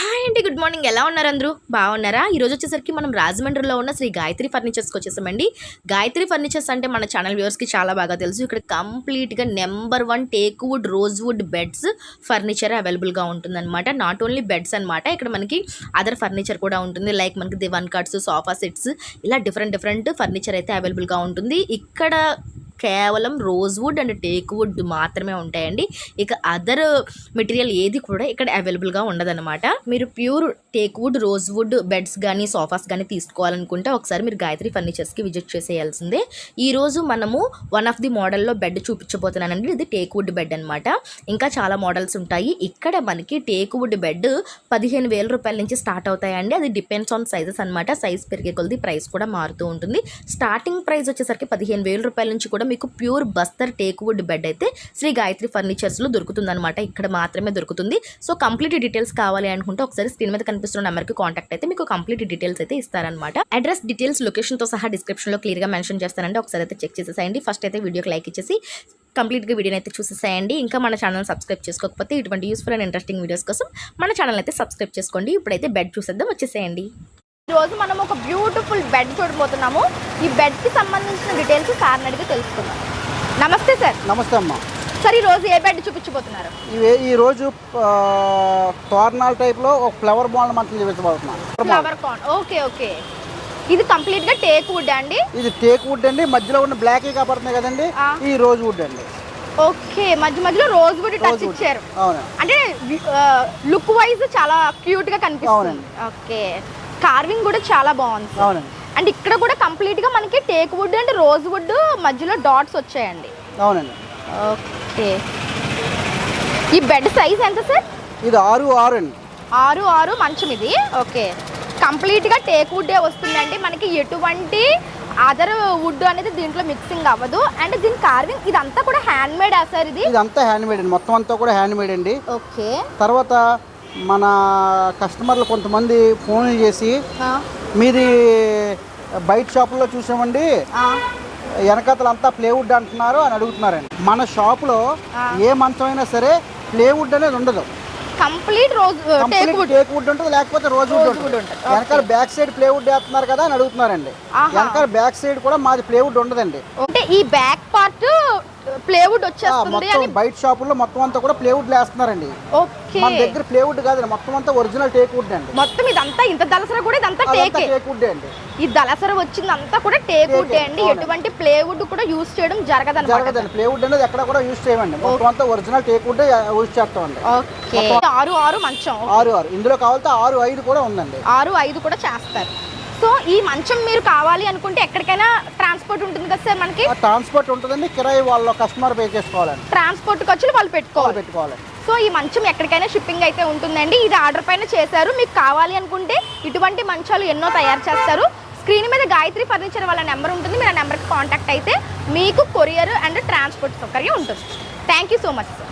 Hi అండి, good morning. ఎలా ఉన్నారు అందరూ? బాగున్నారా? ఈరోజు వచ్చేసరికి మనం రాజమండ్రిలో ఉన్న శ్రీ గాయత్రి ఫర్నిచర్స్కి వచ్చేసామండి. గాయత్రి ఫర్నిచర్స్ అంటే మన ఛానల్ వ్యూవర్స్కి చాలా బాగా తెలుసు. ఇక్కడ కంప్లీట్గా number 1 teak wood, rose would beds furniture అవైలబుల్గా ఉంటుందన్నమాట. నాట్ ఓన్లీ బెడ్స్ అనమాట, ఇక్కడ మనకి అదర్ ఫర్నిచర్ కూడా ఉంటుంది. లైక్ మనకి దివాన్ కట్స్, సోఫా సెట్స్, ఇలా డిఫరెంట్ ఫర్నిచర్ అయితే అవైలబుల్గా ఉంటుంది. ఇక్కడ కేవలం rose wood and teak wood మాత్రమే ఉంటాయండి. ఇక అదర్ మెటీరియల్ ఏది కూడా ఇక్కడ అవైలబుల్గా ఉండదన్నమాట. మీరు pure teak wood, rose would beds కానీ సోఫాస్ కానీ తీసుకోవాలనుకుంటే ఒకసారి మీరు గాయత్రి ఫర్నిచర్స్కి విజిట్ చేసేయాల్సిందే. ఈరోజు మనము వన్ ఆఫ్ ది మోడల్లో బెడ్ చూపించబోతున్నానండి. ఇది టేక్ వుడ్ బెడ్ అనమాట. ఇంకా చాలా మోడల్స్ ఉంటాయి. ఇక్కడ మనకి టేక్ వుడ్ బెడ్ 15,000 రూపాయల నుంచి స్టార్ట్ అవుతాయండి. అది డిపెండ్స్ ఆన్ సైజెస్ అనమాట. సైజ్ పెరిగే కొలది ప్రైస్ కూడా మారుతూ ఉంటుంది. స్టార్టింగ్ ప్రైస్ వచ్చేసరికి 15,000 రూపాయల నుంచి కూడా మీకు pure Bastar teak wood bed అయితే శ్రీ గాయత్రి ఫర్నిచర్స్లో దొరుకుతుందన్నమాట. ఇక్కడ మాత్రమే దొరుకుతుంది. సో కంప్లీట్ డీటెయిల్స్ కావాలి అనుకుంటే ఒకసారి స్క్రీన్ మీద కనిపిస్తున్న నెంబర్కి కాంటాక్ట్ అయితే మీకు కంప్లీట్ డీటెయిల్స్ అయితే ఇస్తారనమాట. అడ్రస్ డీటెయిల్స్ లొకేషన్తో సహా డిస్క్రిప్షన్లో క్లియర్గా మెన్షన్ చేస్తానండి. ఒకసారి అయితే చెక్ చేసేసేయండి. ఫస్ట్ అయితే వీడియోకి లైక్ ఇచ్చేసి కంప్లీట్గా వీడియోని అయితే చూసేసేయండి. ఇంకా మన ఛానల్ సబ్స్క్రైబ్ చేసుకోకపోతే ఇటువంటి యూస్ఫుల్ అండ్ ఇంట్రెస్టింగ్ వీడియోస్ కోసం మన ఛానల్ అయితే సబ్స్క్రైబ్ చేసుకోండి. ఇప్పుడైతే బెడ్ చూసేద్దాం, వచ్చేసేయండి. ఈరోజు మనం ఒక బ్యూటిఫుల్ బెడ్ చూడబోతున్నాము. ఈ బెడ్కి సంబంధించిన డీటెయిల్స్ సార్ని అడిగి తెలుసుకుందాం. నమస్తే సార్. నమస్తే అమ్మా. సార్ ఈరోజు ఏ బెడ్ చూపించబోతున్నారు? ఈరోజు తోరణాల టైప్లో ఒక ఫ్లవర్ బాల్ మంచం చూపించబోతున్నాను. Flower corn. Okay okay. ఇది కంప్లీట్ గా టేక్ వుడ్ అండి? ఇది టేక్ వుడ్ అండి. మధ్యలో ఉన్న బ్లాక్ కాబడుతున్నాయి కదండి, ఈ రోజ్ వుడ్ అండి. ఓకే, మధ్యలో రోజ్ వుడ్ టచ్ ఇచ్చారు. అంటే లుక్ వైజ్ చాలా క్యూట్ గా కనిపిస్తుంది. ఓకే, కార్వింగ్ కూడా చాలా బాగుంది. అవునండి. అండ్ ఇక్కడ కూడా కంప్లీట్ గా మనకి teak wood and rose would మధ్యలో డాట్స్ వచ్చాయండి. అవునండి. ఓకే, ఈ బెడ్ సైజ్ ఎంత సార్? ఇది 6'6" అండి. 6'6" మంచం ఇది. ఓకే, కంప్లీట్ గా టేక్ వుడ్ వస్తుందండి. మనకి ఎటువంటి అదర్ వుడ్ అనేది దీంట్లో మిక్సింగ్ అవ్వదు. అండ్ దీని కార్వింగ్ ఇదంతా కూడా హ్యాండ్ మేడ్ సార్? ఇదంతా హ్యాండ్ మేడ్ అండి, మొత్తం అంతా కూడా హ్యాండ్ మేడ్ అండి. ఓకే. తర్వాత మన కస్టమర్లు కొంతమంది ఫోన్లు చేసి మీది బయట షాపుల్లో చూసామండి, వెనకతలంతా ప్లేవుడ్ అంటున్నారు అని అడుగుతున్నారండి. మన షాపులో ఏ మంచం అయినా సరే ప్లేవుడ్ అనేది ఉండదు. కంప్లీట్ టేక్ వుడ్ ఉంటుంది, లేకపోతే రోజ్ వుడ్ ఉంటుంది. వెనకాల బ్యాక్ సైడ్ ప్లేవుడ్ వేస్తున్నారు కదా అని అడుగుతున్నారండి. వెనకాల బ్యాక్ సైడ్ కూడా మాది ప్లేవుడ్ ఉండదండి. అంటే ఈ బ్యాక్ పార్ట్ ప్లేవుడ్ వచ్చేస్తుంది. మొత్తం బయట షాపుల్లో మొత్తం అంతా కూడా ప్లేవుడ్ వేస్తున్నారండి. మన దగ్గర ప్లేవుడ్ కాదండి, మొత్తం అంతా ఒరిజినల్ టేక్ వుడ్ అండి. మొత్తం ఇదంతా ఇంత దలసర కూడా ఇదంతా టేక్ వుడ్ అండి. ఈ దలసర వచ్చిందంతా కూడా టేక్ వుడ్ అండి. ఎటువంటి ప్లేవుడ్ కూడా యూజ్ చేయడం జరగదండి. ప్లేవుడ్ అనేది ఎక్కడ కూడా యూజ్ చేయమండి, మొత్తం అంతా ఒరిజినల్ టేక్ వుడ్ యూజ్ చేస్తామండి. ఓకే, 6'6" మంచం. 6'6" ఇందులో కావాలంటే 6'5" కూడా ఉందండి. 6'5" కూడా చేస్తారు. సో ఈ మంచం మీరు కావాలి అనుకుంటే ఎక్కడికైనా ట్రాన్స్పోర్ట్ ఉంటుంది కదా సార్? మనకి ట్రాన్స్పోర్ట్ ఉంటుందండి, కిరాయి వాళ్ళ కస్టమర్ పే చేసుకోవాలండి. ట్రాన్స్పోర్ట్ ఖర్చులు వాళ్ళు పెట్టుకోవాలి. సో ఈ మంచం ఎక్కడికైనా షిప్పింగ్ అయితే ఉంటుందండి. ఇది ఆర్డర్ పైన చేశారు. మీకు కావాలి అనుకుంటే ఇటువంటి మంచాలు ఎన్నో తయారు చేస్తారు. స్క్రీన్ మీద గాయత్రి ఫర్నిచర్ వాళ్ళ నెంబర్ ఉంటుంది. మీరు ఆ నెంబర్కి కాంటాక్ట్ అయితే మీకు కొరియర్ అండ్ ట్రాన్స్పోర్ట్ సౌకర్యం ఉంటుంది. Thank you so much sir.